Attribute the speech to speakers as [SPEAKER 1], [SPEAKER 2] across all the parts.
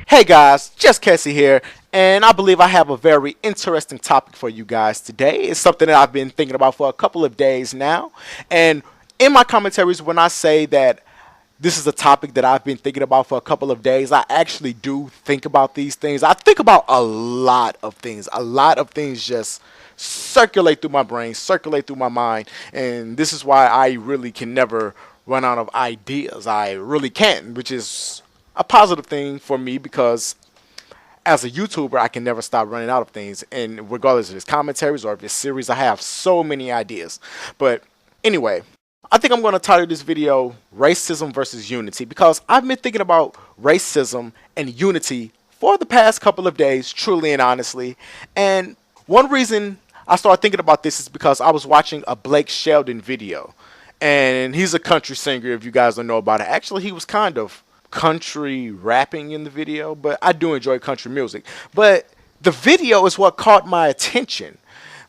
[SPEAKER 1] Hey guys, just Casey here, and I believe I have a very interesting topic for you guys today. It's something that I've been thinking about for a couple of days now, and in my commentaries, when I say that this is a topic that I've been thinking about for a couple of days, I actually do think about these things. I think about a lot of things. A lot of things just circulate through my brain, circulate through my mind, and this is why I really can never run out of ideas. I really can't, which is a positive thing for me because as a YouTuber, I can never stop running out of things. And regardless of it's commentaries or if it's series, I have so many ideas. But anyway, I think I'm going to title this video Racism versus Unity because I've been thinking about racism and unity for the past couple of days, truly and honestly. And one reason I started thinking about this is because I was watching a Blake Shelton video. And he's a country singer, if you guys don't know about it. Actually, he was kind of country rapping in the video, but I do enjoy country music. But the video is what caught my attention.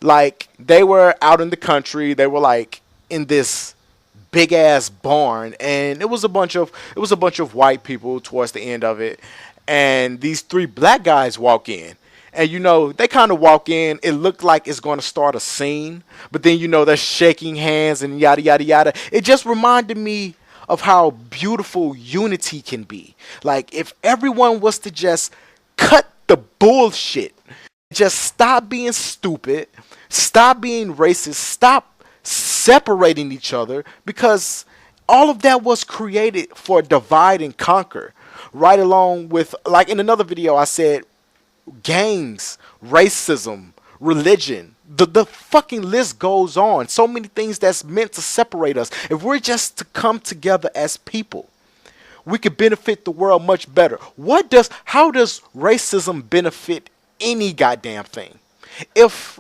[SPEAKER 1] Like, they were out in the country, they were like in this big ass barn, and it was a bunch of white people towards the end of it, and these three black guys walk in. And you know, they kind of walk in, it looked like it's going to start a scene, but then you know, they're shaking hands and yada yada yada. It just reminded me of how beautiful unity can be. Like, if everyone was to just cut the bullshit, just stop being stupid, stop being racist, stop separating each other, because all of that was created for divide and conquer. Right along with, like in another video I said, gangs, racism, religion, the fucking list goes on. So many things that's meant to separate us. If we're just to come together as people, we could benefit the world much better. How does racism benefit any goddamn thing? If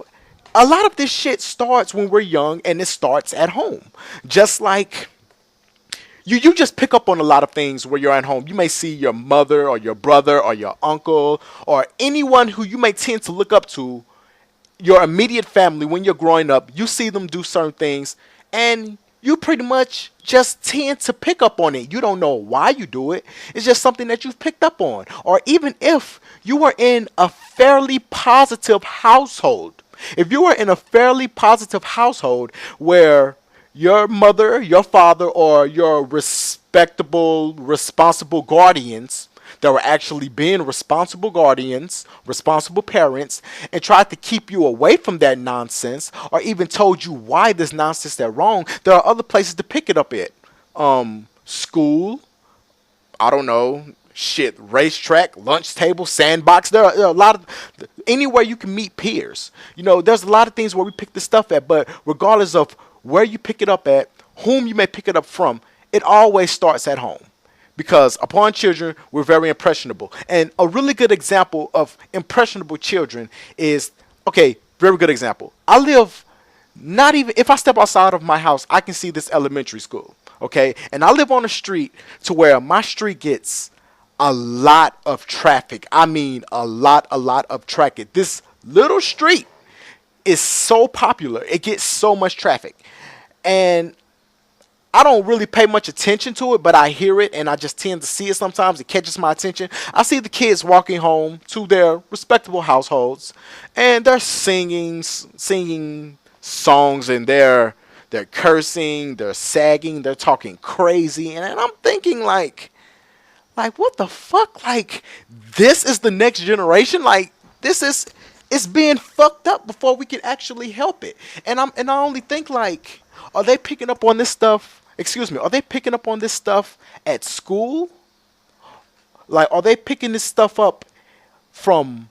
[SPEAKER 1] a lot of this shit starts when we're young, and it starts at home. Just like you just pick up on a lot of things where you're at home. You may see your mother or your brother or your uncle or anyone who you may tend to look up to, your immediate family. When you're growing up, you see them do certain things, and you pretty much just tend to pick up on it. You don't know why you do it. It's just something that you've picked up on. Or even if you were in a fairly positive household, if you were in a fairly positive household where your mother, your father, or your respectable, responsible guardians that were actually being responsible guardians, responsible parents, and tried to keep you away from that nonsense, or even told you why this nonsense is wrong, there are other places to pick it up at. School, I don't know, shit, racetrack, lunch table, sandbox. There are a lot of, anywhere you can meet peers. You know, there's a lot of things where we pick this stuff at, but regardless of where you pick it up at, whom you may pick it up from, it always starts at home. Because upon children, we're very impressionable. And a really good example of impressionable children is, okay, very good example. I live, not even, if I step outside of my house, I can see this elementary school, okay? And I live on a street to where my street gets a lot of traffic. I mean, a lot of traffic. This little street is so popular. It gets so much traffic. And I don't really pay much attention to it, but I hear it and I just tend to see it sometimes. It catches my attention. I see the kids walking home to their respectable households, and they're singing songs, and they're cursing, they're sagging, they're talking crazy, and I'm thinking like what the fuck? Like, this is the next generation? Like, it's being fucked up before we can actually help it. And I only think like, are they picking up on this stuff? Excuse me, are they picking up on this stuff at school? Like, are they picking this stuff up from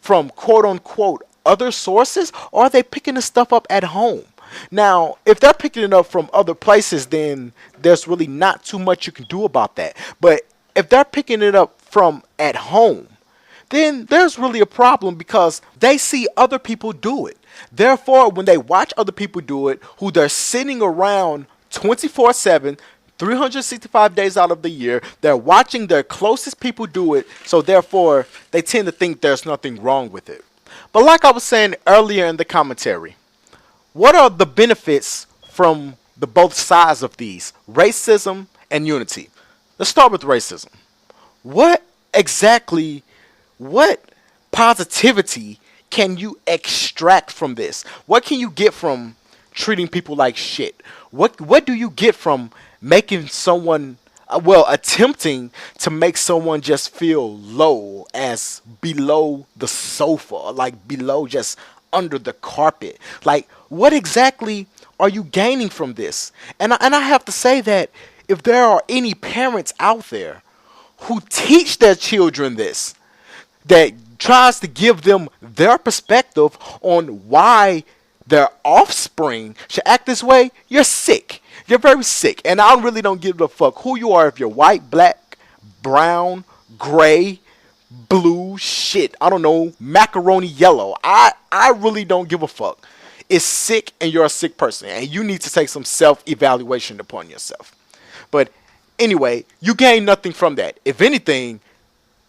[SPEAKER 1] quote unquote other sources, or are they picking this stuff up at home? Now, if they're picking it up from other places, then there's really not too much you can do about that. But if they're picking it up from at home, then there's really a problem because they see other people do it. Therefore, when they watch other people do it, who they're sitting around 24/7, 365 days out of the year, they're watching their closest people do it, so therefore, they tend to think there's nothing wrong with it. But like I was saying earlier in the commentary, what are the benefits from the both sides of these, racism and unity? Let's start with racism. What exactly what positivity can you extract from this? What can you get from treating people like shit? What do you get from making someone attempting to make someone just feel low as below the sofa, like below just under the carpet? Like what exactly are you gaining from this? And I have to say that if there are any parents out there who teach their children this, that tries to give them their perspective on why their offspring should act this way, you're sick. You're very sick. And I really don't give a fuck who you are, if you're white, black, brown, gray, blue, shit, I don't know, macaroni yellow. I really don't give a fuck. It's sick and you're a sick person. And you need to take some self-evaluation upon yourself. But anyway, you gain nothing from that. If anything,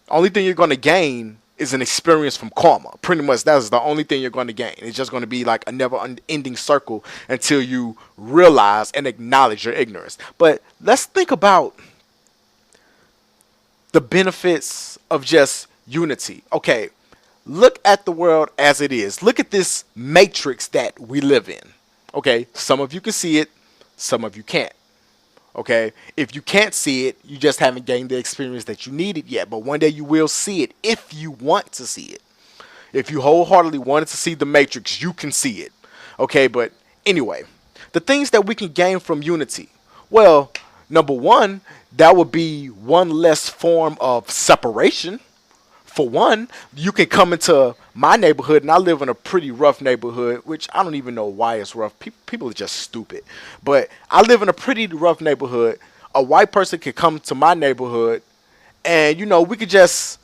[SPEAKER 1] only thing you're going to gain is an experience from karma. Pretty much that's the only thing you're going to gain. It's just going to be like a never ending circle until you realize and acknowledge your ignorance. But let's think about the benefits of just unity. Okay, look at the world as it is. Look at this matrix that we live in. Okay, some of you can see it, some of you can't. Okay, if you can't see it, you just haven't gained the experience that you needed yet. But one day you will see it if you want to see it. If you wholeheartedly wanted to see the matrix, you can see it. Okay, but anyway, the things that we can gain from unity. Well, number one, that would be one less form of separation. For one, you can come into my neighborhood, and I live in a pretty rough neighborhood, which I don't even know why it's rough. People are just stupid. But I live in a pretty rough neighborhood. A white person could come to my neighborhood, and we could just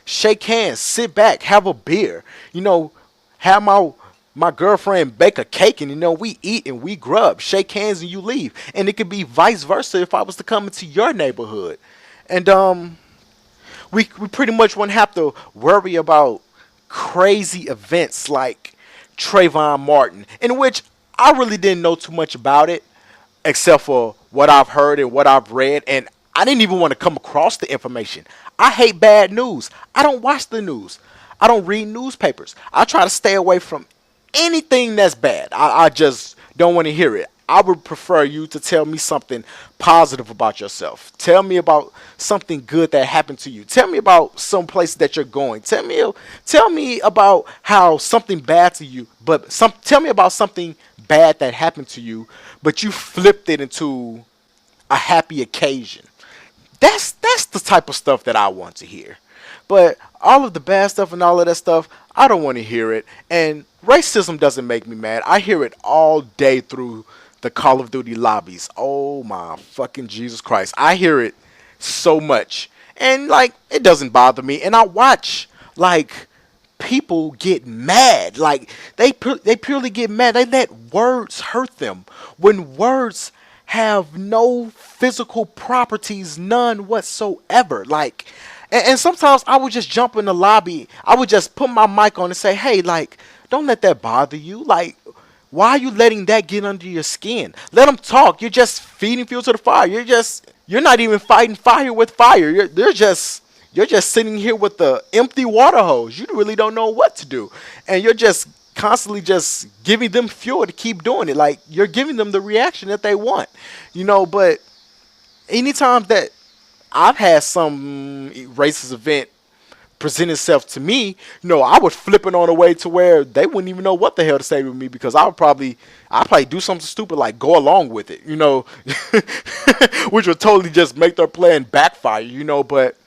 [SPEAKER 1] shake hands, sit back, have a beer. Have my girlfriend bake a cake, and we eat and we grub, shake hands, and you leave. And it could be vice versa if I was to come into your neighborhood, and we pretty much wouldn't have to worry about crazy events like Trayvon Martin, in which I really didn't know too much about it, except for what I've heard and what I've read, and I didn't even want to come across the information. I hate bad news. I don't watch the news. I don't read newspapers. I try to stay away from anything that's bad. I just don't want to hear it. I would prefer you to tell me something positive about yourself. Tell me about something good that happened to you. Tell me about some place that you're going. Tell me about how something bad to you, tell me about something bad that happened to you, but you flipped it into a happy occasion. That's the type of stuff that I want to hear. But all of the bad stuff and all of that stuff, I don't want to hear it. And racism doesn't make me mad. I hear it all day through the Call of Duty lobbies. Oh my fucking Jesus Christ. I hear it so much. And like, it doesn't bother me. And I watch like people get mad. Like they purely get mad. They let words hurt them. When words have no physical properties, none whatsoever. Like, and sometimes I would just jump in the lobby. I would just put my mic on and say, hey, like, don't let that bother you. Like, why are you letting that get under your skin? Let them talk. You're just feeding fuel to the fire. You're not even fighting fire with fire. You're just sitting here with the empty water hose. You really don't know what to do. And you're just constantly just giving them fuel to keep doing it. Like, you're giving them the reaction that they want. But anytime that I've had some racist event present itself to me, I would flip it on a way to where they wouldn't even know what the hell to say with me, because I'd probably do something stupid like go along with it, which would totally just make their plan backfire, but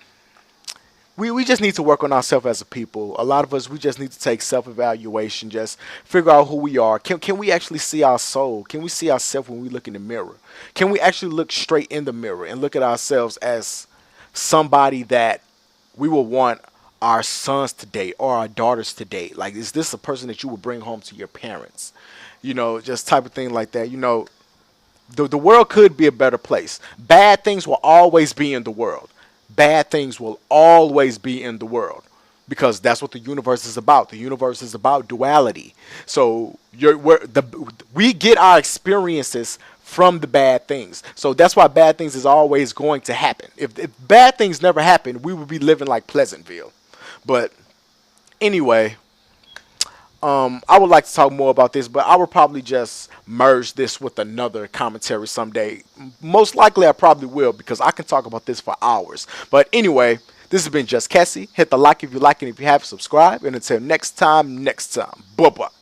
[SPEAKER 1] we just need to work on ourselves as a people. A lot of us, we just need to take self-evaluation, just figure out who we are. Can we actually see our soul? Can we see ourselves when we look in the mirror? Can we actually look straight in the mirror and look at ourselves as somebody that we will want our sons to date or our daughters to date? Like, is this a person that you would bring home to your parents? Just type of thing like that. The world could be a better place. Bad things will always be in the world. Bad things will always be in the world, because that's what the universe is about. The universe is about duality. So we get our experiences from the bad things. So that's why bad things is always going to happen. If bad things never happen, we would be living like Pleasantville. But anyway, I would like to talk more about this, but I would probably just merge this with another commentary someday. Most likely, I probably will because I can talk about this for hours. But anyway, this has been Just Cassie. Hit the like if you like, and if you haven't, subscribe. And until next time, bye bye.